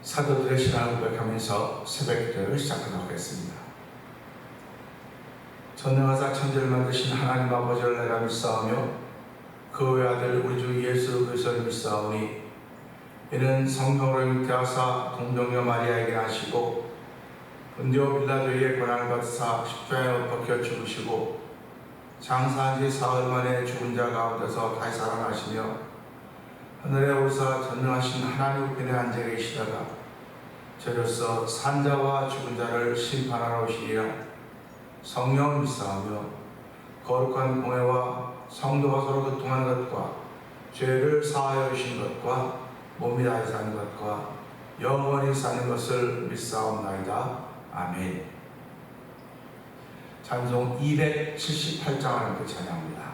사도들의 신앙을 고백하면서 새벽기도를 시작하도록 하겠습니다. 전능하사 천지를 만드신 하나님 아버지를 내가 믿사오며 그 외아들 우리 주 예수 그리스도를 믿사오니 이는 성령으로 잉태하사 동정녀 마리아에게 나시고 본디오 빌라도에게 고난을 받으사 십자가에 못 박혀 죽으시고 장사한 지 사흘 만에 죽은 자 가운데서 다시 살아나시며 하늘에 오르사 전능하신 하나님 우편에 앉아 계시다가 저로서 산자와 죽은 자를 심판하러 오시리라. 성령 믿사오며 거룩한 공회와 성도가 서로 교통하는 것과 죄를 사하여 주신 것과 몸이 다시 사는 것과 영원히 사는 것을 믿사옵나이다. 아멘. 찬송 278장을 함께 찬양합니다.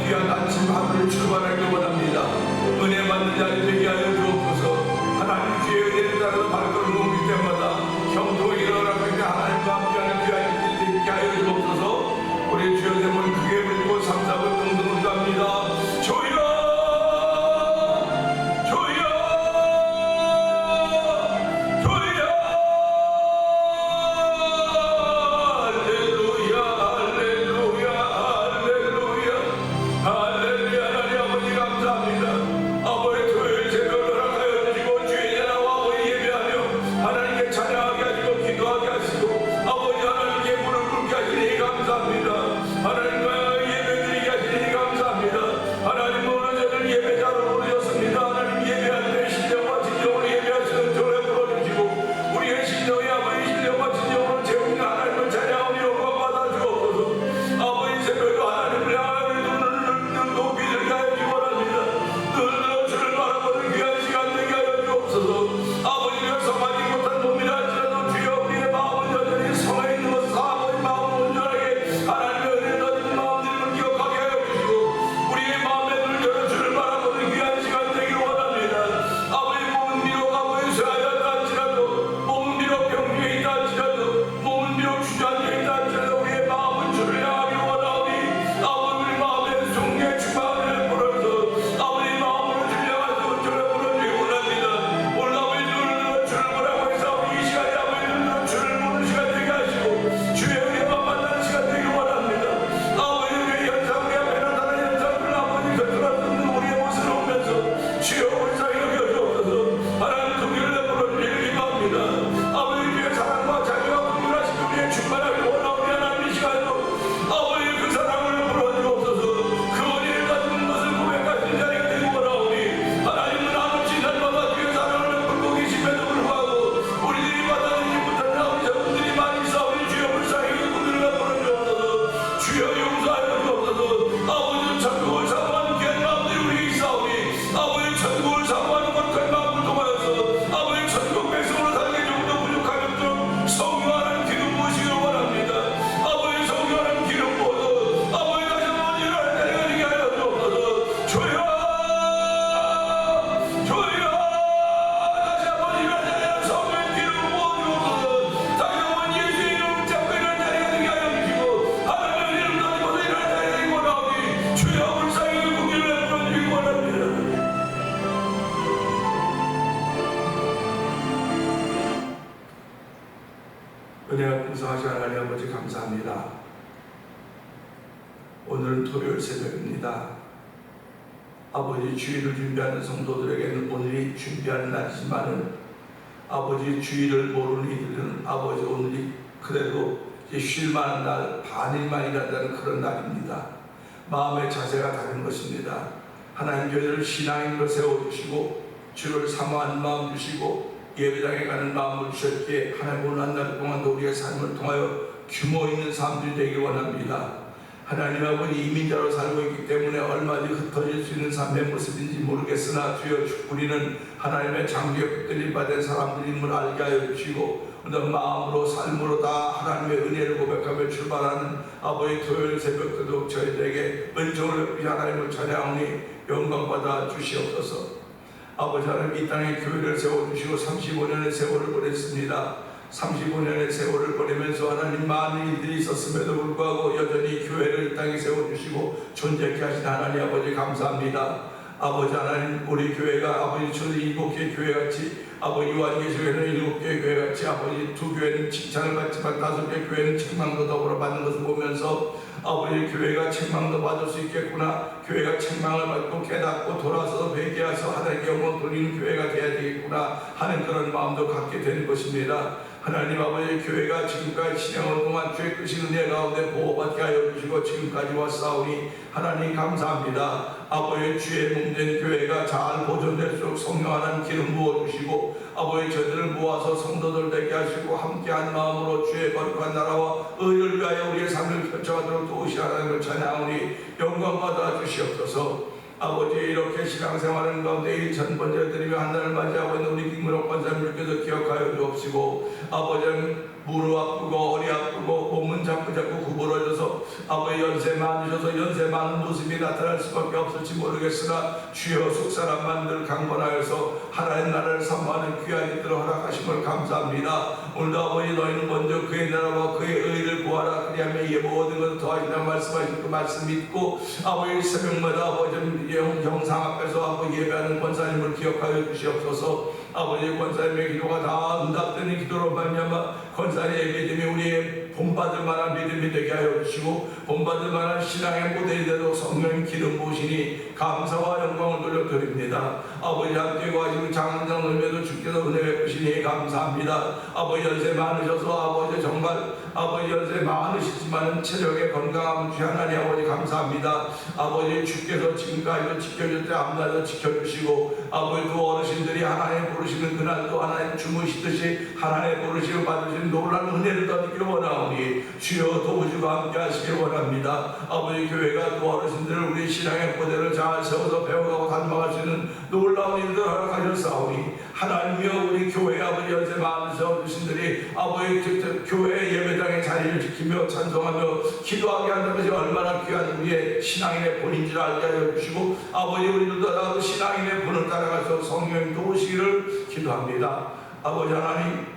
귀한 아침 하루를 출발하길 원합니다. 은혜 받는 자리 되게 하여 주옵소서. 하나님 주의 은혜를 따라서 발걸음 옮길 때마다 형통이 일어나서 하나님과 함께하는 귀한 일들이 되게 하여 주옵소서. 우리 주여 대본 크게 불고 삼사분 동동을 갑니다. 주여 주여 주여 할렐루야 할렐루야 할렐루야 할렐루야. 하나님 아버지 감사합니다. 아버지 토요일 새벽을 허락하여 주시고 주의 나라와 아버지 예배하며 하나님께 찬양하게 하시고 기도하게 하시고 아버지 하나님께 무릎 꿇게 하시니 감사합니다. 하나님과 예배드리게 하시니 감사합니다. 하나님 오늘 저를 예배자로 부르셨습니다. 하나님 예배할 때 신령과 진정으로 예배하시는 저를 불러주시고 우리의 신령의 아버지 신령과 진정으로 채우는 하나님을 찬양하며 영광 받아주옵소서. 아버지 새벽에 하나님을 향하여 눈을 높이 들게 하여 주옵소서. 늘 주를 바라보는 귀한 시간 되게 하여 주옵소서. 아버지가 성하지 못한 몸이라 할지라도 주여 우리의 마음은 여전히 성에 있는 것을 아버지 마음을 온전하게 하나님의 은혜를 얻은 마음들을 기억하게 하여 주시고 우리의 마음에 눈을 열어 주를 바라보는 귀한 시간 되기를 원합니다. 아버지 몸은 비록 아버지 쇠하였다 할지라도 몸은 비록 병중에 있다 할지라도 몸은 비록 주저앉아 있다 할지라도 우리의 마음은 주를 향하기를 원하오니 아버지 우리 마음에 순개 충만을 불어서 아버지 마음으로 주를 향하여 주를 부르기 원합니다. 오늘 아버지 눈을 주를 보라고 해서 이 시간에 아버지 눈으로 주를 보는 시간 되게 하시고 주의 은혜만 만나는 시간 되길 원합니다. 아버지 우리의 현상 우리 앞에 나타나는 현상들을 아버지 곁들어 듣는 우리의 모습을 보면서 주여 우리 사이 여겨주옵소서. 하나님 긍휼을 베풀어 주시길 기도합니다. 아버지 주의 사랑과 자비와 긍휼하신 우리의 충만하길 원하오니 하나님 이 시간도 아버지 그 사랑을 불어주옵소서. 그 은혜를 가진 것을 고백하시는 자리가 되길 원하오니 하나님은 아버지 날마다 주의 사랑을 베풀고 계심에도 불구하고 우리들이 받아들이지 못한 아버지 저분들이 많이 싸우니 주여 불쌍히 그 긍휼을 베풀어 주옵소서. 주여 용서하여 주옵소서. 아버지 천국을 사모하는 귀한 마음들이 우리에게 있사오니 아버지 천국을 사모하는 거룩한 마음을 통하여서 아버지 천국 백성으로 살기 조금도 부족한 것처럼 성령하는 기름 부으시기를 원합니다. 아버지 성령하는 기름 부어서 아버지 다시 한번 일어날 때가 되게 하여 주옵소서. 주여 주여 다시 한번 일어날 때가 성령의 기름 부어주옵소서. 다시 한번 예수의 이름을 잡고 일어날 때가 되게 하여 주시고 하나님의 이름 가지고서 일어날 때가 되기 원하오니 주여 불쌍히 그 긍휼을 베풀어 주시기 원합니다. 은혜가 풍성하신 하나님 아버지 감사합니다. 오늘은 토요일 새벽입니다. 아버지 주일을 준비하는 성도들에게는 오늘이 준비하는 날이지만은 아버지 주일을 모르는 이들은 아버지 오늘이 그래도 이제 쉴만한 날 반일만 일한다는 그런 날입니다. 마음의 자세가 다른 것입니다. 하나님 저희를 신앙인으로 세워주시고 주를 사모하는 마음 주시고 예배당에 가는 마음을 주셨기에 하나님 오늘 한 날 동안도 우리의 삶을 통하여 규모 있는 삶들이 되길 원합니다. 하나님 아버지 이민자로 살고 있기 때문에 얼마든지 흩어질 수 있는 삶의 모습인지 모르겠으나 주여 우리는 하나님의 장기에 붙들림 받은 사람들임을 알게 하여 주시고 오늘 마음으로 삶으로 다 하나님의 은혜를 고백하며 출발하는 아버지 토요일 새벽 때도 저희들에게 은총을 베푸시 하나님을 찬양하니 영광받아 주시옵소서. 아버지 하나님 이 땅에 교회를 세워주시고 35년의 세월을 보냈습니다. 35년의 세월을 보내면서 하나님 많은 일들이 있었음에도 불구하고 여전히 교회를 이 땅에 세워주시고 존재케 하신 하나님 아버지 감사합니다. 아버지 하나님 우리 교회가 아버지 저희 7개 교회같이 아버지 요한계시교회는 7개 교회같이 아버지 2교회는 칭찬을 받지만 5개 교회는 책망도 더불어 받는 것을 보면서 아버지 교회가 책망도 받을 수 있겠구나. 교회가 책망을 받고 깨닫고 돌아서서 회개해서 하나님께 영광 돌리는 교회가 되어야 되겠구나 하는 그런 마음도 갖게 되는 것입니다. 하나님 아버지 교회가 지금까지 진행하는 동안 주의 크신 은혜 가운데 보호받게 하여 주시고 지금까지 왔사오니 하나님 감사합니다. 아버지 주의 몸된 교회가 잘 보존될수록 성령 하나님 기름 부어주시고 아버지 저들을 모아서 성도들 되게 하시고 함께한 마음으로 주의 거룩한 나라와 의를 위하여 우리의 삶을 펼쳐가도록 도우시라 하나님을 찬양하오니 영광받아 주시옵소서. 아버지 이렇게 신앙생활하는 가운데 1,000번째 드리며 한날을 맞이하고 있는 우리 김문옥 권사님께서 기억하여 주옵시고 아버지 무릎 아프고 허리 아프고 몸은 자꾸 구부러져서 아버지 연세 많으셔서 연세 많은 모습이 나타날 수밖에 없을지 모르겠으나 주여 속사람만 늘 강건하여서 하나님 나라를 사모하는 귀한 이들을 허락하심을 감사합니다. 오늘도 아버지 너희는 먼저 그의 나라와 그의 의를 구하라 그리하면 이 모든 것을 더하신다고 말씀하신 그 말씀 믿고 아버지 새벽마다 아버지 영상 앞에서 아버지 예배하는 권사님을 기억하여 주시옵소서. 아버지 권사님의 기도가 다 응답되는 기도로 말미암아 권사님의 믿음이 우리의 본받을 만한 믿음이 되게 하여 주시고 본받을 만한 신앙의 모델이 되도록 성령 기름 부으시니 감사와 영광을 돌려드립니다. 아버지 함께 가지고 장장 놀면도 주께서 은혜 베푸시니 감사합니다. 아버지 연세 많으셔서 아버지 정말 아버지 연세 많으시지만 체력에 건강함 주 하나님 아버지 감사합니다. 아버지 주께서 지금까지도 지켜줄 때 앞날도 지켜주시고 아버지 또 어르신들이 하나님 부르시는 그날도 하나님 주무시듯이 하나님 부르시고 받으신 놀라운 은혜를 얻기를 원하오니 주여 도우시고 함께 하시길 원합니다. 아버지 교회가 또 어르신들을 우리 신앙의 모델을 잘 세워서 배워가고 단방할 수 있는 놀라운 일들을 허락하셨사오니 하나님이여 우리 교회 아버지 연세 많은 어르신들이 아버지 교회 예배당의 자리를 지키며 찬송하며 기도하게 한다는 것이 얼마나 귀한 우리의 신앙인의 본인 줄 알게 하여 주시고 아버지 우리도 나도 신앙인의 본을 따라가서 성령 도우시기를 기도합니다. 아버지 하나님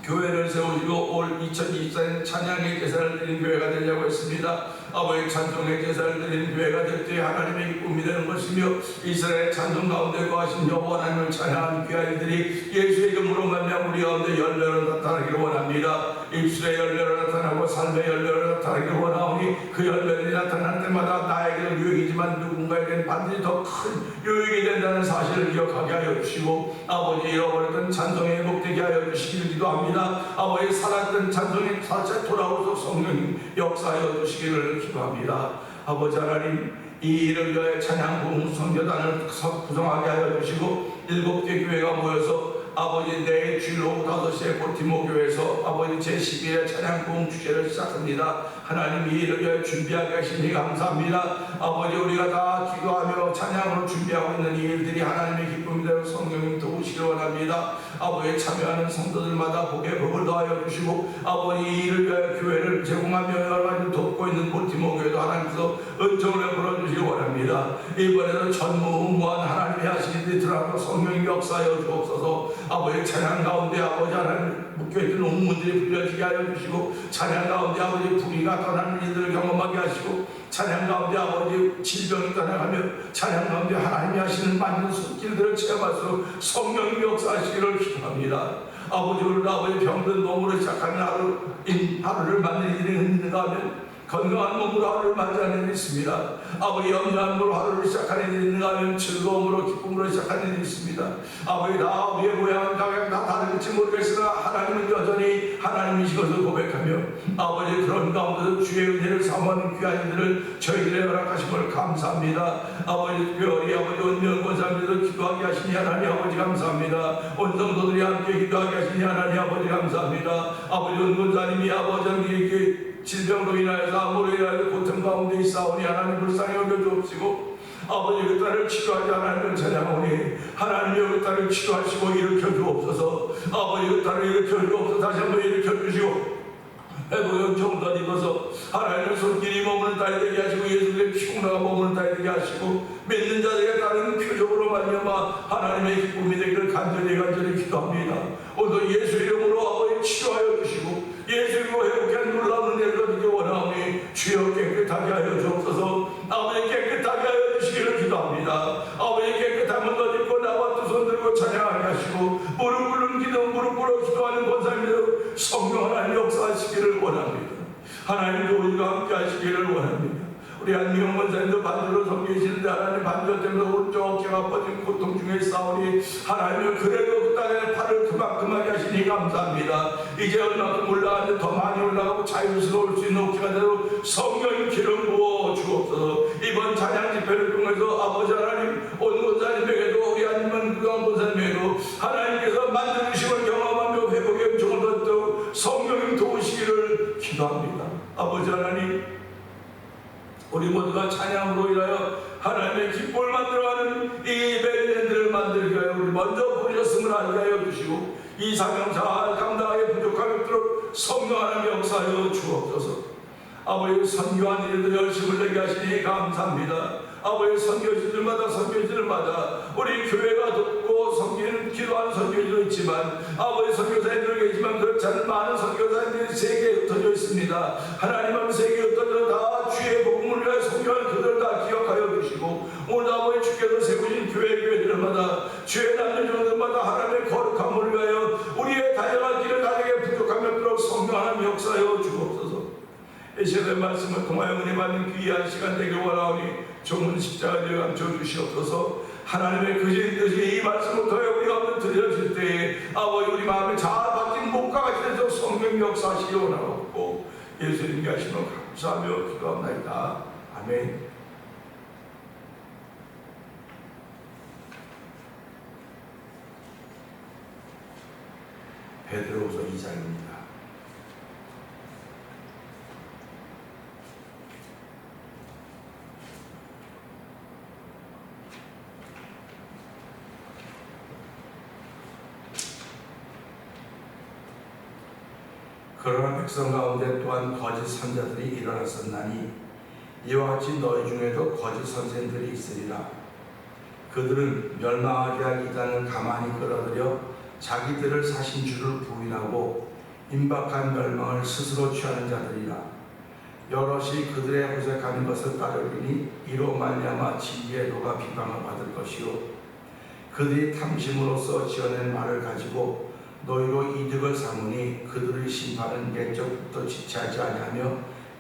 교회를 세우시고 올 2024년 찬양의 제사를 드리는 교회가 되려고 했습니다. 아버지 찬송의 제사를 드리는 교회가 될 때 하나님의 기쁨이 되는 것이며 이스라엘 찬송 가운데 거하신 여호와 하나님을 찬양하는 귀한 이들이 예수의 이름으로 말미암아 우리 가운데 열매로 나타나기를 원합니다. 입술의 열매로 나타나고 삶의 열매로 나타나기를 원하오니 그 열매들이 나타날 때마다 나에게는 유익이지만 누군가에게는 반드시 더 큰 유익이 된다는 사실을 기억하게 하여 주시고 아버지 잃어버렸던 찬송에 회복되게 하여 주시기를 기도합니다. 아버지 살았던 찬송이 다시 돌아오도록 성령님 역사하여 주시기를 기도합니다. 아버지 하나님 이 일을 위하여 찬양 성교단을 구성하게 하여 주시고 7개 교회가 모여서 아버지 내일 주일 오후 5시에 볼티모 교회에서 아버지 제11회 찬양 주제를 시작합니다. 하나님 이 일을 위하여 준비하게 하시니 감사합니다. 아버지 우리가 다 기도하며 찬양으로 준비하고 있는 이 일들이 하나님의 기쁨이 되는 성령님 도우시기 원합니다. 아버지 참여하는 성도들마다 복의 복을 더하여 주시고 아버지 이 일을 위하여 교회를 제공하며 여러 가지 돕고 있는 볼티모 교회도 하나님께서 은총을 베풀어주시기 원합니다. 이번에도 전무후무한 하나님의 하시는 일이 들어가고 성령님 역사하여 주옵소서. 아버지 찬양 가운데 아버지 하나님 묶여있던 옥문들이 풀려지게 하여 주시고 찬양 가운데 아버지 불의가 떠나는 일들을 경험하게 하시고 찬양 가운데 아버지 질병이 떠나가며 찬양 가운데 하나님이 하시는 많은 손길들을 체험할수록 성령님 역사하시기를 기도합니다. 아버지 오늘 아버지 병든 몸으로 시작하는 하루를 만드는 일이 있는가 하면 건강한 몸으로 하루를 맞이하는 일이 있습니다. 아버지 염려한 몸으로 하루를 시작하는 일이 있는가 하면 즐거움으로 기쁨으로 시작하는 일이 있습니다. 아버지 나 우리의 모양은 다 다를지 모르겠으나 하나님은 여전히 하나님이신 것을 고백하며 아버지 그런 가운데서 주의 은혜를 사모하는 귀한 이들을 저희들의 허락하심을 감사합니다. 아버지 특별히 아버지 온명 권사님들도 기도하게 하시니 하나님 아버지 감사합니다. 온 성도들이 함께 기도하게 하시니 하나님 아버지 감사합니다. 아버지 온 권사님이 아버지 함께 질병으로 인하여서 암으로 인하여서 고통 가운데 있사오니 하나님 불쌍히 여겨주옵시고 아버지 그 딸을 치료하지 하나님을 찬양하오니 하나님이 그 딸을 치료하시고 일으켜주옵소서. 아버지 그 딸을 일으켜주옵소서. 다시 한번 일으켜주시고 회복의 은총을 덧입어서 하나님의 손길이 머무는 딸이 되게 하시고 예수의 피공나가 머무는 딸이 되게 하시고 믿는 자들에게 따르는 표적으로 말미암아 하나님의 기쁨이 되기를 간절히 기도합니다. 오늘도 예수 이름으로 아버지 치료하여 주시고 예수 이름으로 회복해 놀라운 은혜를 얻기 원하오니 주여 깨끗하게 하여 주옵소서. 아버지 깨끗하게 하여 주시기를 기도합니다. 아버지 깨끗함을 덧입고 나와 두 손 들고 찬양하게 하시고 무릎 꿇는 기도 무릎 꿇어 기도하는 권사님들 성령 하나님 역사하시기를 원합니다. 하나님도 우리가 함께 하시기를 원합니다. 우리 안미영 권사님도 반대로 섬기시는데 하나님 반대 때문에 오른쪽 어깨가 뻗은 고통 중에 싸우니 하나님은 그래도 그 땅에 팔을 그만큼하게 하시니 감사합니다. 이제 얼마큼 올라가는데 더 많이 올라가고 자유스러울 수 있는 어깨가 되도록 성령의 기름 부어 주옵소서. 이번 찬양 집회를 통해서 아버지 하나님 온 권사님에게도 우리 안미영 권사님에게도 하나님께서 만드심을 경험하며 회복의 은총을 얻도록 성령님 도우시기를 기도합니다. 아버지 하나님 우리 모두가 찬양으로 인하여 하나님의 기쁨을 만들어가는 이 벨렌들을 만들기 위하여 우리 먼저 부르셨음을 알게 하여 주시고 이 사명 잘 감당하게 부족하며 성령 하나님 역사하여 주옵소서. 아버지 선교한 일도 열심을 내게 하시니 감사합니다. 아버지 선교지들마다 우리 교회가 돕고 섬기는 기도하는 선교지도 있지만 아버지 선교사님들 계시지만 그렇지 않은 많은 선교사님들이 세계에 흩어져 있습니다. 하나님은 세계에 흩어져 다 주의 복음을 위하여 선교하는 그들을 다 기억하여 주시고 오늘 아버지 주께서 세우신 교회들마다 주의 남녀종들마다 하나님의 거룩함을 위하여 우리의 다양한 길을 다르게 부족하면 그렇게 성령 하나님 역사하여 주옵소서. 이 시간의 말씀을 통하여 은혜 받는 귀한 시간 되길 원하오니 종은 십자가 되어 감춰 주시옵소서. 하나님의 그릇이 이 말씀을 통하여 우리가 한번 들려질 때에 아버지 우리 마음에 잘 박힌 목과 같이 돼서 성령 역사하시기 원하옵고 예수님께 하시면 감사하며 기도합나이다. 아멘. 베드로후서 2장입니다. 그러나 백성 가운데 또한 거짓 선자들이 일어났었나니 이와 같이 너희 중에도 거짓 선생들이 있으리라. 그들은 멸망하게 할 이단을 가만히 끌어들여 자기들을 사신 주를 부인하고 임박한 멸망을 스스로 취하는 자들이라. 여럿이 그들의 호색하는 것을 따르리니 이로 말미암아 진리의 도가 비방을 받을 것이요 그들이 탐심으로써 지어낸 말을 가지고 너희로 이득을 삼으니 그들의 심판은 옛적부터 지체하지 아니하며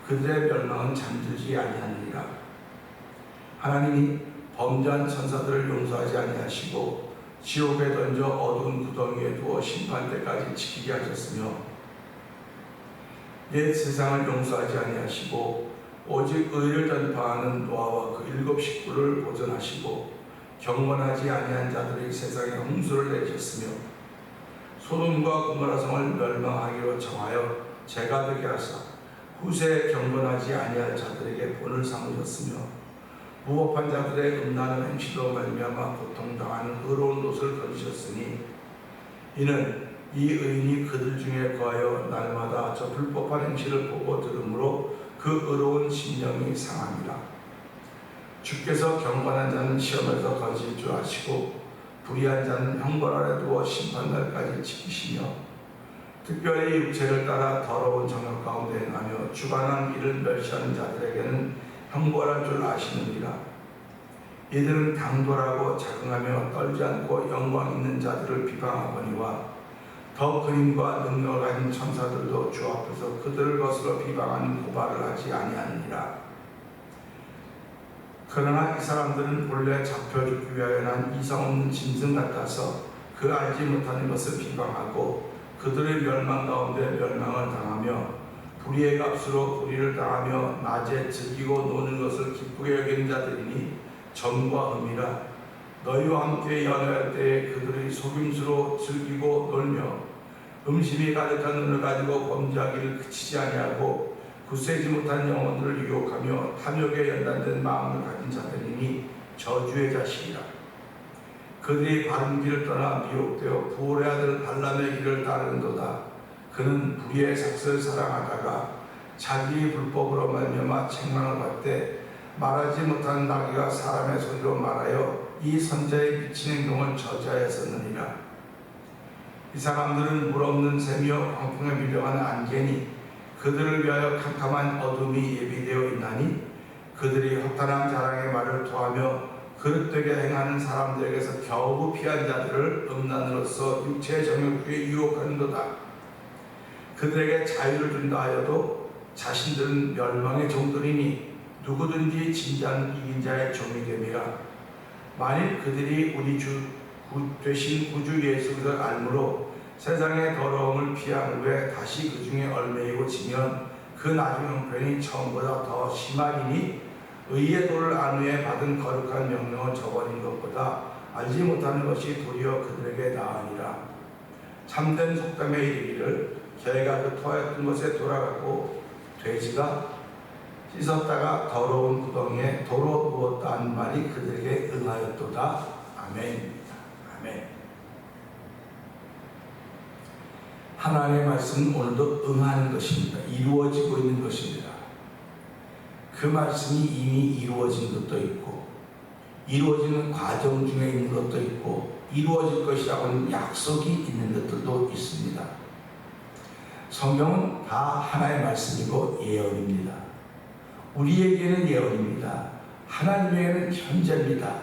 그들의 멸망은 잠들지 아니하느니라. 하나님이 범죄한 천사들을 용서하지 아니하시고 지옥에 던져 어두운 구덩이에 두어 심판 때까지 지키게 하셨으며 옛 세상을 용서하지 아니하시고 오직 의를 전파하는 노아와 그 7 식구를 보존하시고 경건하지 아니한 자들이 세상에 홍수를 내셨으며 소돔과 고모라 성을 멸망하기로 정하여 죄가 되게 하사 후세에 경건하지 아니할 자들에게 본을 삼으셨으며 무법한 자들의 음란한 행실로 말미암아 고통당하는 의로운 롯을 거두셨으니 이는 이 의인이 그들 중에 거하여 날마다 저 불법한 행실을 보고 들으므로 그 의로운 심령이 상합니다. 주께서 경건한 자는 시험에서 거짓 줄 아시고 불의한 자는 형벌 아래 두어 심판날까지 지키시며 특별히 육체를 따라 더러운 정욕 가운데 행하며 주관한 일을 멸시하는 자들에게는 형벌할 줄 아시느니라. 이들은 당돌하고 자긍하며 떨지 않고 영광 있는 자들을 비방하거니와 더 큰 힘과 능력을 가진 천사들도 주 앞에서 그들을 거스러 비방하는 고발을 하지 아니하느니라. 그러나 이 사람들은 본래 잡혀 죽기 위하여 난 이성 없는 짐승 같아서 그 알지 못하는 것을 비방하고 그들의 멸망 가운데 멸망을 당하며 불의의 값으로 불의를 당하며 낮에 즐기고 노는 것을 기쁘게 여기는 자들이니 점과 흠이라. 너희와 함께 연애할 때에 그들의 속임수로 즐기고 놀며 음심이 가득한 눈을 가지고 범죄하기를 그치지 아니하고 굳세지 못한 영혼들을 유혹하며 탐욕에 연단된 마음을 가진 자들이니 저주의 자식이라. 그들이 바른 길을 떠나 미혹되어 부올의 아들 발람의 길을 따르는도다. 그는 불의의 삭슬을 사랑하다가 자기의 불법으로 말미암아 책망을 받되 말하지 못한 나귀가 사람의 소리로 말하여 이 선자의 미친 행동을 저지하였었느니라. 이 사람들은 물 없는 샘이요 광풍에 밀려가는 안개니 그들을 위하여 캄캄한 어둠이 예비되어 있나니 그들이 허탄한 자랑의 말을 토하며 그릇되게 행하는 사람들에게서 겨우 피한 자들을 음란으로서 육체의 정욕에 유혹하는도다. 그들에게 자유를 준다 하여도 자신들은 멸망의 종들이니 누구든지 진짜는 이긴 자의 종이 됨이라. 만일 그들이 우리 주 되신 구주 예수를 알므로 세상의 더러움을 피한 후에 다시 그 중에 얽매이고 지면 그 나중 형편이 처음보다 더 심하리니 의의 도를 안 후에 받은 거룩한 명령을 저버린 것보다 알지 못하는 것이 도리어 그들에게 나으니라. 참된 속담에 이르기를 개가 그 토하였던 곳에 돌아가고 돼지가 씻었다가 더러운 구덩이에 도로 누웠다 한 말이 그들에게 응하였도다. 아멘. 아멘. 하나님의 말씀은 오늘도 응하는 것입니다. 이루어지고 있는 것입니다. 그 말씀이 이미 이루어진 것도 있고 이루어지는 과정 중에 있는 것도 있고 이루어질 것이라고 하는 약속이 있는 것들도 있습니다. 성경은 다 하나의 말씀이고 예언입니다. 우리에게는 예언입니다. 하나님에게는 현재입니다.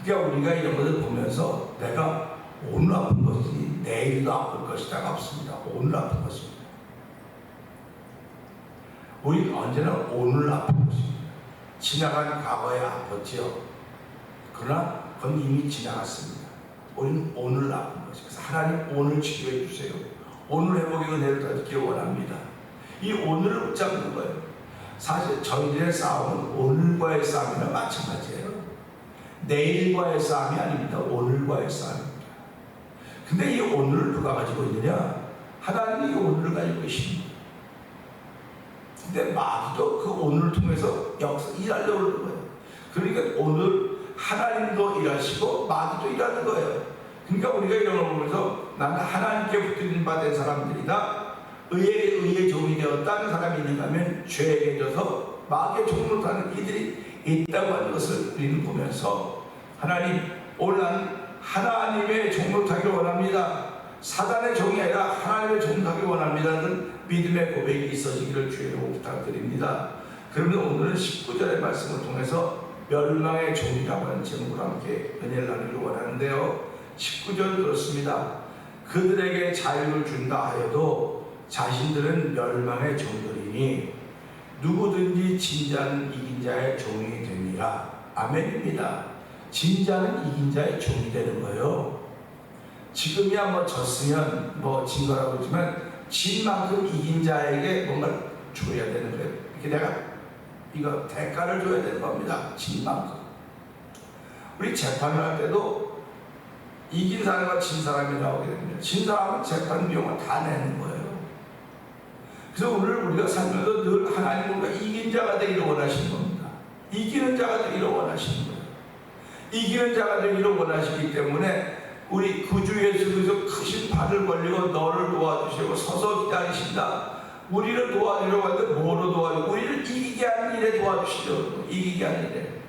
그러니까 우리가 이런 것을 보면서 내가 오늘 아픈 것이 내일도 아플 것이다가 없습니다. 오늘 아픈 것입니다. 우리는 언제나 오늘 아픈 것입니다. 지나간 과거에 아팠지요. 그러나 그건 이미 지나갔습니다. 우리는 오늘 아픈 것입니다. 그래서 하나님 오늘 치료해 주세요. 오늘 회복의 은혜를 받기를 원합니다. 이 오늘을 붙잡는 거예요. 사실 저희들의 싸움은 오늘과의 싸움이나 마찬가지예요. 내일과의 싸움이 아닙니다. 오늘과의 싸움입니다. 근데 이 오늘을 누가 가지고 있느냐? 하나님이 이 오늘을 가지고 계십니다. 근데 마귀도 그 오늘을 통해서 일하려고 하는 거예요. 그러니까 오늘 하나님도 일하시고 마귀도 일하는 거예요. 그러니까 우리가 이런 걸 보면서 나는 하나님께 붙들린 바 된 사람들이나 의의 종이 되었다는 사람이 있는가 하면 죄에게 져서 마귀의 종으로 타는 이들이 있다고 하는 것을 우리는 보면서 하나님 오늘 나는 하나님의 종으로 타기를 원합니다. 사단의 종이 아니라 하나님의 종으로 타기를 원합니다는 믿음의 고백이 있어지기를 주의로 부탁드립니다. 그러면 오늘은 19절의 말씀을 통해서 멸망의 종이라고 하는 제목으로 함께 은혜를 나누기를 원하는데요. 19절 그렇습니다. 그들에게 자유를 준다 하여도 자신들은 멸망의 종들이니 누구든지 진자는 이긴 자의 종이 됩니다. 아멘입니다. 진자는 이긴 자의 종이 되는 거예요. 지금이야 뭐 졌으면 뭐 진 거라고 하지만 진 만큼 이긴 자에게 뭔가 줘야 되는 거예요. 이렇게 내가 이거 대가를 줘야 되는 겁니다. 진 만큼. 우리 재판을 할 때도 이긴 사람과 진 사람이 나오게 됩니다. 진 사람은 재판 비용을 다 내는 거예요. 그래서 오늘 우리가 살면서 늘 하나님은 우리가 이긴 자가 되기를 원하시는 겁니다. 이기는 자가 되기를 원하시는 거예요. 이기는 자가 되기를 원하시기 때문에 우리 구주 예수 그리스도 크신 발을 벌리고 너를 도와주시고 서서 기다리신다. 우리를 도와주려고 하는데 뭐로 도와주고 우리를 이기게 하는 일에 도와주시려고. 이기게 하는 일에.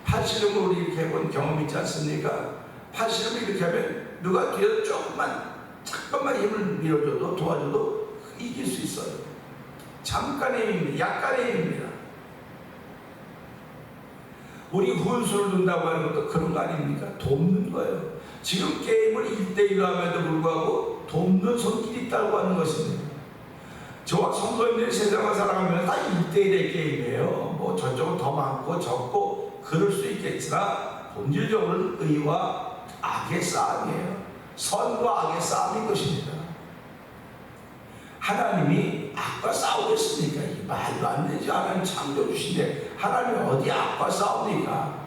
팔씨름을 우리 이렇게 해본 경험 있지 않습니까? 팔씨름을 이렇게 하면 누가 뒤에서 잠깐만 힘을 밀어줘도 도와줘도 이길 수 있어요. 잠깐의 힘입니다. 약간의 힘입니다. 우리 훈수를 둔다고 하는 것도 그런 거 아닙니까? 돕는 거예요. 지금 게임을 1대1로 함에도 불구하고 돕는 손길이 있다고 하는 것입니다. 저와 성도님들이 세상을 살아가면 다 1대1의 게임이에요. 뭐 저쪽은 더 많고 적고 그럴 수 있겠으나 본질적으로는 의와 악의 싸움이에요. 선과 악의 싸움인 것입니다. 하나님이 악과 싸우겠습니까? 이게 말도 안 되죠. 하나님 창조주신데 하나님이 어디 악과 싸웁니까?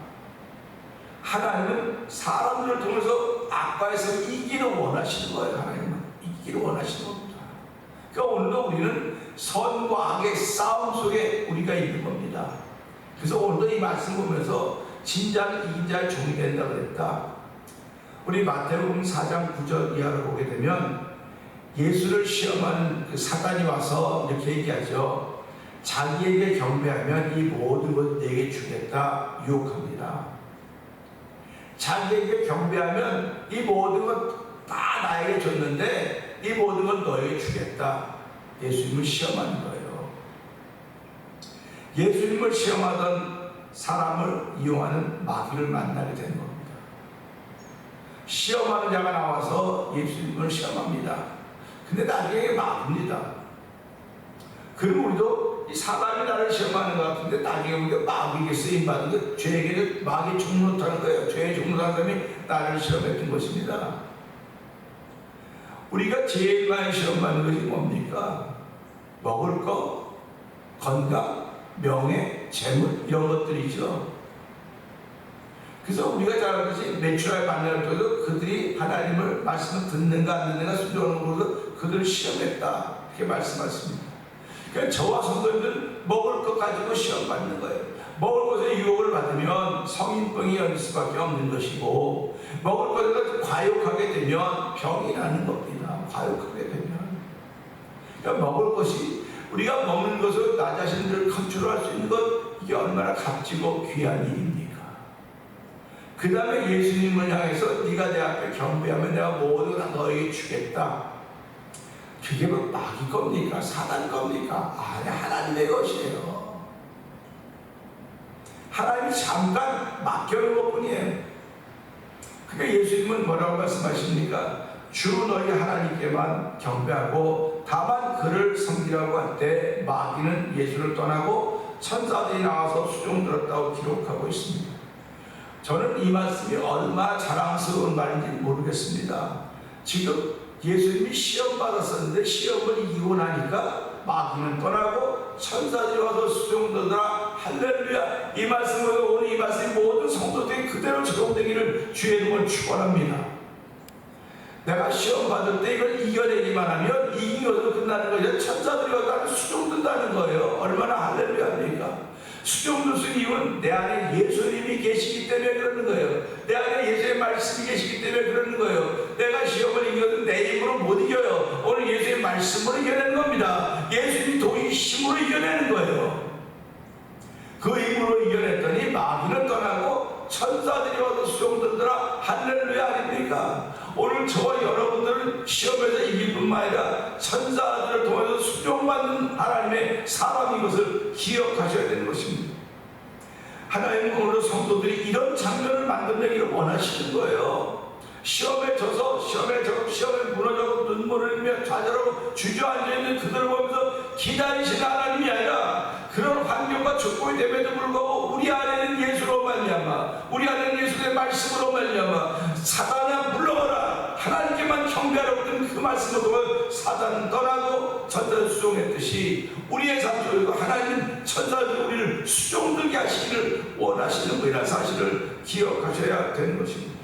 하나님은 사람들을 통해서 악과에서 이기를 원하시는 거예요. 하나님은 이기를 원하시는 겁니다. 그러니까 오늘도 우리는 선과 악의 싸움 속에 우리가 있는 겁니다. 그래서 오늘도 이 말씀 보면서 진자는 이긴 자의 종이 된다고 그랬다. 우리 마태복음 4장 9절 이하를 보게 되면 예수를 시험하는 그 사단이 와서 이렇게 얘기하죠. 자기에게 경배하면 이 모든 것 내게 주겠다 유혹합니다. 자기에게 경배하면 이 모든 것 다 나에게 줬는데 이 모든 것 너에게 주겠다. 예수님을 시험하는 거예요. 예수님을 시험하던 사람을 이용하는 마귀를 만나게 된 겁니다. 시험하는 자가 나와서 예수님을 시험합니다. 근데 나중에 마귀입니다. 그럼 우리도 이 사람이 나를 시험하는 것 같은데 나중에 우리가 마귀에게 쓰임받은 것, 죄에게 마귀 종로타는 거예요. 죄의 종로타는 사람이 나를 시험했던 것입니다. 우리가 제일 많이 시험받는 것이 뭡니까? 먹을 거, 건강, 명예, 재물 이런 것들이죠. 그래서 우리가 잘 알듯이 매출할 만날 때도 그들이 하나님을 말씀을 듣는가 안 듣는가 순종하는 것으로 그들을 시험했다 이렇게 말씀하십니다. 그러니까 저와 성도님들은 먹을 것 가지고 시험받는 거예요. 먹을 것에 유혹을 받으면 성인병이 열 수밖에 없는 것이고 먹을 것을 과욕하게 되면 병이 나는 겁니다. 과욕하게 되면. 그러니까 먹을 것이, 우리가 먹는 것을 나 자신들을 컨트롤할 수 있는 것, 이게 얼마나 값지고 귀한 일입니까? 그 다음에 예수님을 향해서 네가 내 앞에 경배하면 내가 모두 다 너에게 주겠다. 그게 뭐 마귀 겁니까? 사단 겁니까? 아니, 하나님의 것이에요. 하나님이 잠깐 맡겨놓은 것뿐이에요. 그러니까 예수님은 뭐라고 말씀하십니까? 주 너희 하나님께만 경배하고 다만 그를 섬기라고 할 때 마귀는 예수를 떠나고 천사들이 나와서 수종 들었다고 기록하고 있습니다. 저는 이 말씀이 얼마나 자랑스러운 말인지 모르겠습니다. 지금 예수님이 시험 받았었는데 시험을 이기고 나니까 마귀는 떠나고 천사들이 와서 수종 들더라. 할렐루야. 이 말씀을, 오늘 이 말씀이 모든 성도들이 그대로 적용되기를 주의 이름으로 축원합니다. 내가 시험 받을 때 이걸 이겨내기만 하면 이긴 것으로 끝나는 거죠. 천사들이 와서 수종 든다는 거예요. 얼마나 할렐루야입니까? 수종 들 수 있는 이유는 내 안에 예수님이 계시기 때문에 그러는 거예요. 내 안에 예수의 말씀이 계시기 때문에 그러는 거예요. 내가 시험을 이겨도 내 힘으로 못 이겨요. 오늘 예수의 말씀으로 이겨내는 겁니다. 예수님이 도의 힘으로 이겨내는 거예요. 그 힘으로 이겨냈더니 마귀는 떠나고 천사들이 와서 수종 들더라. 할렐루야 아닙니까? 오늘 저와 여러분들은 시험에서 이길 뿐만 아니라 천사들을 통해서 수종받는 하나님의 사람인 것을 기억하셔야 되는 것입니다. 하나님은 오늘 성도들이 이런 장면을 만들기를 원하시는 거예요. 시험에 져서 시험에 무너져서 눈물을 흘리며 좌절하고 주저앉아있는 그들을 보면서 기다리시는 하나님이 아니라 그런 환경과 조건이 됨에도 불구하고 우리 안에는 예수로 말미암아, 우리 안에는 예수의 말씀으로 말미암아 사단아 물러가라, 하나님께만 경배하라고 했던 그 말씀을 보면 사단은 떠나고 천사를 수종했듯이 우리의 삶 속에도 하나님은 천사들 우리를 수종들게 하시기를 원하시는 분이라는 사실을 기억하셔야 되는 것입니다.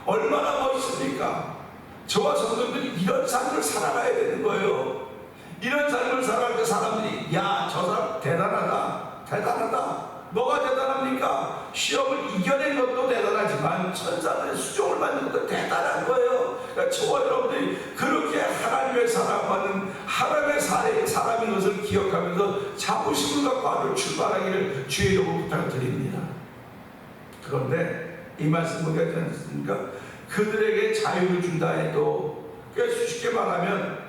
얼마나 멋있습니까? 저와 성도들이 이런 삶을 살아가야 되는 거예요. 이런 삶을 살아갈 때 사람들이 야, 저 사람 대단하다, 대단하다. 뭐가 대단합니까? 시험을 이겨낸 것도 대단하지만 천사들의 수종을 받는 것도 대단한 거예요. 그러니까 저와 여러분들이 그렇게 하나님의 사랑받는 하나님의 사람인 것을 기억하면서 자부심을 갖고 하루 출발하기를 주의 이름으로 부탁드립니다. 그런데 이 말씀 보니까 되지 않습니까? 그들에게 자유를 준다 해도, 그러니까 쉽게 말하면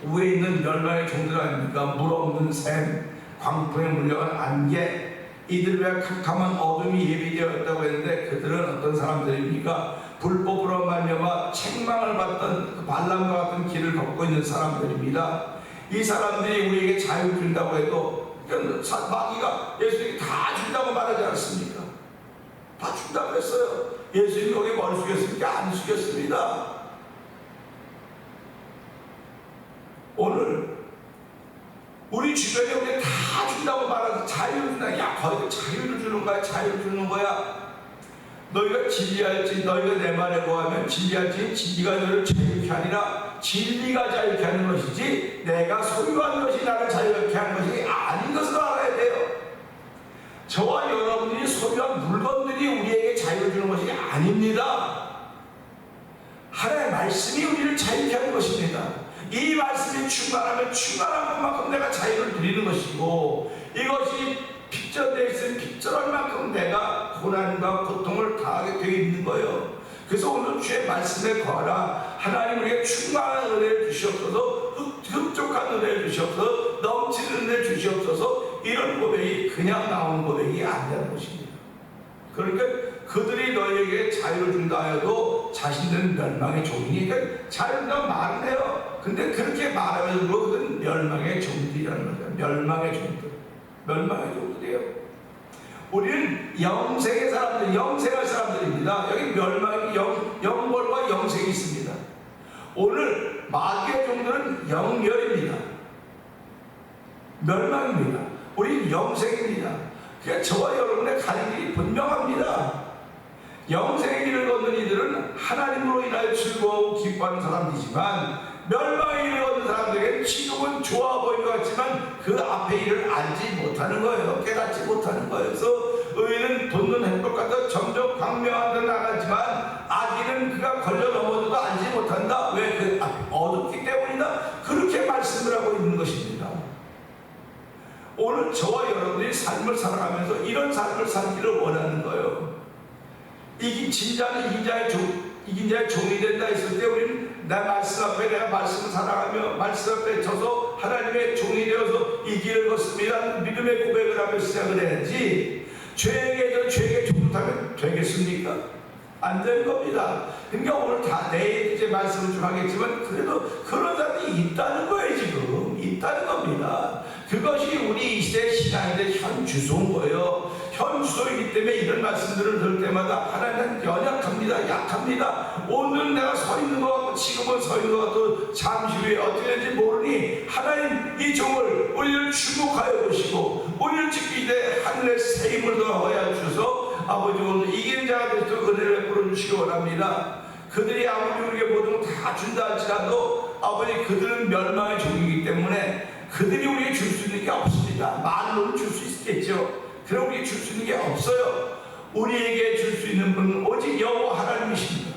위에 있는 멸망의 종들 아닙니까? 물 없는 샘, 광풍에 물려간 안개, 이들 위해 캄캄한 어둠이 예비되어 있다고 했는데 그들은 어떤 사람들입니까? 불법으로 말미암아 책망을 받던 그 발람과 같은 길을 걷고 있는 사람들입니다. 이 사람들이 우리에게 자유를 준다고 해도 마귀가 예수님이 다 준다고 말하지 않습니까? 다 준다고 했어요. 예수님이 거기에 머리 숙였습니까? 안 숙였습니다. 오늘 우리 주변에 우리 다 준다고 말하면서 자유를 준다. 야, 거기서 자유를 주는 거야, 자유를 주는 거야. 너희가 진리할지, 너희가 내 말에 거하면 진리할지, 진리가 너희를 자유케 아니라 진리가 자유케 하는 것이지 내가 소유한 것이 나를 자유케 하는 것이 아닌 것을 알아야 돼요. 저와 여러분들이 소유한 물건들이 우리에게 자유를 주는 것이 아닙니다. 하나님의 말씀이 우리를 자유케 하는 것입니다. 이 말씀이 충만하면 충만한 것만큼 내가 자유를 누리는 것이고, 이것이 핍절되어 있으면 핍절할 만큼 내가 고난과 고통을 당하게 되어 있는 거예요. 그래서 오늘 주의 말씀에 거하라. 하나님 우리에게 충만한 은혜를 주시옵소서, 흡족한 은혜를 주시옵소서, 넘치는 은혜를 주시옵소서. 이런 고백이 그냥 나오는 고백이 아니라는 것입니다. 그러니까 그들이 너희에게 자유를 준다 해도 자신들은 멸망의 종이니까 자유가 말은 해요. 근데 그렇게 말하면서 그들은 멸망의 종들이라는 거죠. 멸망의 종들. 멸망의 종들이에요. 우리는 영생의 사람들, 영생할 사람들입니다. 여기 멸망의 영벌과 영생이 있습니다. 오늘 마귀의 종들은 영멸입니다. 멸망입니다. 우리는 영생입니다. 그러니까 저와 여러분의 갈 길이 분명합니다. 영생의 길을 걷는 이들은 하나님으로 인하여 즐거워 기뻐하는 사람이지만, 멸망의 길을 걷는 사람들에게 지금은 좋아 보이는 것 같지만 그 앞에 일을 알지 못하는 거예요. 깨닫지 못하는 거예요. 그래서 의인은 돋는 햇볕 같아 점점 광명한 데 나가지만 오늘 저와 여러분들이 삶을 살아가면서 이런 삶을 살기를 원하는 거예요. 이긴 자의 종이 된다 했을 때 우리는 나 말씀 앞에 내가 말씀을 살아가며 말씀 앞에 서서 하나님의 종이 되어서 이 길을 걷습니다. 믿음의 고백을 하며 시작을 해야지 죄에게 종을 타면 되겠습니까? 안 될 겁니다. 그러니까 오늘 다 내일 이제 말씀을 좀 하겠지만 그래도 그런 사람이 있다는 거예요. 지금 있다는 겁니다. 그것이 우리 이 시대의 신앙인의 현 주소인 거예요. 현 주소이기 때문에 이런 말씀들을 들을 때마다 하나님은 연약합니다. 약합니다. 오늘 내가 서 있는 것 같고 지금은 서 있는 것 같고 잠시 후에 어떻게 될지 모르니 하나님 이 종을 우리를 주목하여 보시고 우리를 지키기 위해 하늘의 새 힘을 더하여 주셔서 아버지 오늘 이기는 자가 되도록 은혜를 베풀어 주시기 원합니다. 그들이 아무리 우리에게 모든 걸 다 준다 할지라도 아버지 그들은 멸망의 종이기 때문에 그들이 우리에게 줄 수 있는 게 없습니다. 말로는 줄 수 있겠죠. 그럼 우리에게 줄 수 있는 게 없어요. 우리에게 줄 수 있는 분은 오직 여호와 하나님이십니다.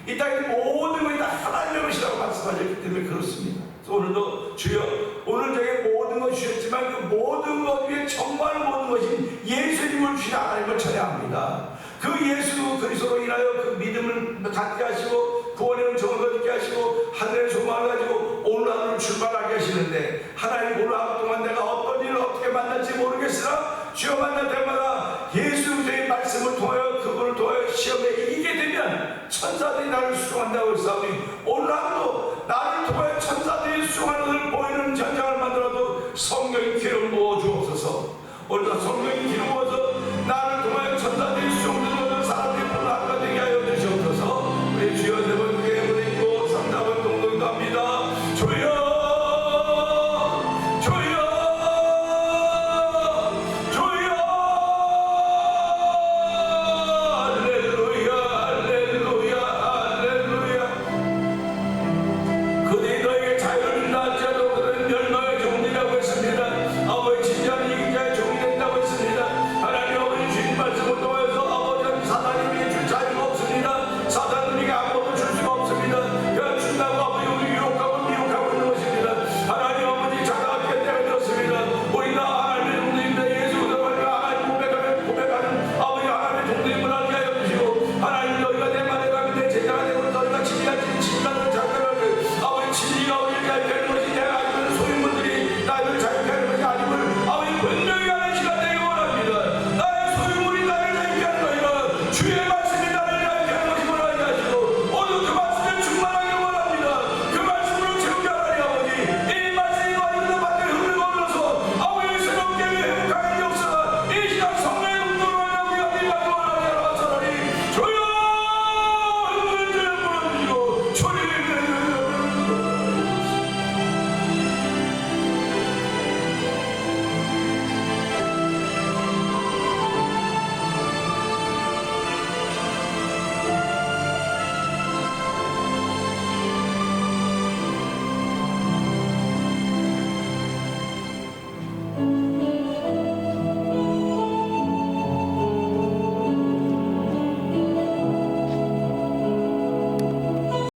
이 땅의 모든 것이 다 하나님의 것이라고 말씀하셨기 때문에 그렇습니다. 오늘도 주여 오늘 저에게 모든 것이 주셨지만 그 모든 것 위에 정말 모든 것인 예수님을 주신 하나님을 찬양합니다. 그 예수 그리스도로 인하여 그 믿음을 갖게 하시고 구원의 은총을 얻게 하시고 하늘의 소망을 가지고 오늘 하루를 출발하게 하시는데 하나님 오늘 하루 동안 내가 어떤 일을 어떻게 만날지 모르겠으나 주여 만날 때마다 예수 그리스도의 말씀을 통하여 그분을 통하여 시험에 이기게 되면 천사들이 나를 수송한다고 했사오니 오늘 하루도 나를 통하여 천사들이 수송하는 것을 보이는 현장을 만들어도 성령의 기회를 모아 주옵소서. 오늘도 성령